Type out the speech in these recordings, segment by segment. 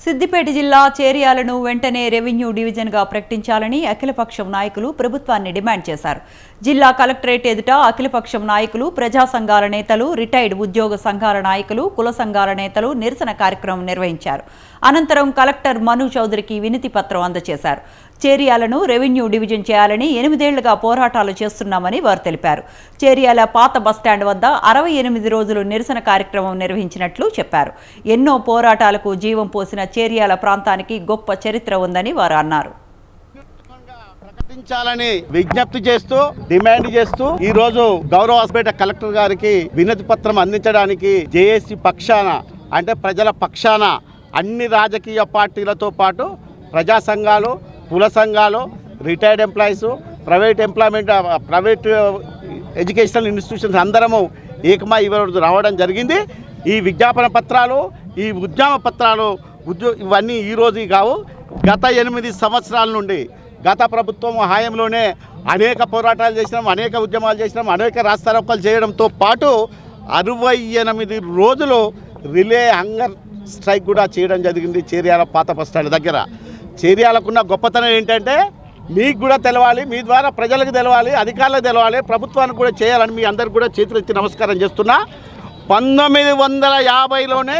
సిద్దిపేట జిల్లా చేర్యాలను వెంటనే రెవెన్యూ డివిజన్గా ప్రకటించాలని అఖిలపక్షం నాయకులు ప్రభుత్వాన్ని డిమాండ్ చేశారు. జిల్లా కలెక్టరేట్ ఎదుట అఖిలపక్షం నాయకులు, ప్రజా సంఘాల నేతలు, రిటైర్డ్ ఉద్యోగ సంఘాల నాయకులు, కుల సంఘాల నేతలు నిరసన కార్యక్రమం నిర్వహించారు. అనంతరం కలెక్టర్ మను చౌదరికి వినతి పత్రం అందజేశారు. చేర్యాలను రెవెన్యూ డివిజన్ చేయాలని 8 ఏళ్లుగా పోరాటాలు చేస్తున్నామని వారు తెలిపారు. చేర్యాల పాత బస్టాండ్ వద్ద 68 రోజులు నిరసన కార్యక్రమం నిర్వహించినట్లు చెప్పారు. ఎన్నో పోరాటాలకు జీవం పోసిన చేర్యాల ప్రాంతానికి గొప్ప చరిత్ర ఉందని వారు అన్నారు. ప్రకటించాలని విజ్ఞప్తి చేస్తూ, డిమాండ్ చేస్తూ ఈ రోజు గౌరవ హాస్పిట కలెక్టర్ గారికి వినతి పత్రం అందించడానికి జేఏసీ పక్షాన, అంటే ప్రజల పక్షాన అన్ని రాజకీయ పార్టీలతో పాటు ప్రజా సంఘాలు, కుల సంఘాలు, retired employees, private educational institutions అందరము ఏకమై ఈరోజు రావడం జరిగింది. ఈ విజ్ఞాపన పత్రాలు, ఈ ఉద్యమ పత్రాలు ఇవన్నీ ఈరోజు కావు. గత 8 సంవత్సరాల నుండి గత ప్రభుత్వం హాయంలోనే అనేక పోరాటాలు చేసినాం, అనేక ఉద్యమాలు చేసినాం, అనేక రాస్తారోకలు చేయడంతో పాటు 68 రోజులు రిలే హంగర్ స్ట్రైక్ కూడా చేయడం జరిగింది చేర్యాల పాత బస్టాండ్ దగ్గర. చేర్యాలకున్న గొప్పతనం ఏంటంటే మీకు కూడా తెలవాలి, మీ ద్వారా ప్రజలకు తెలవాలి, అధికారులకు తెలవాలి, ప్రభుత్వానికి కూడా చేయాలని మీ అందరికి కూడా చేతులెత్తి నమస్కారం చేస్తున్నా. 1950లోనే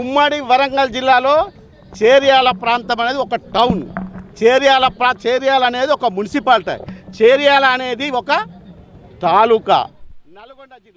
ఉమ్మడి వరంగల్ జిల్లాలో చేర్యాల ప్రాంతం అనేది ఒక టౌన్, చేర్యాల అనేది ఒక మున్సిపాలిటీ, చేర్యాల అనేది ఒక తాలూకా, నల్గొండ జిల్లా.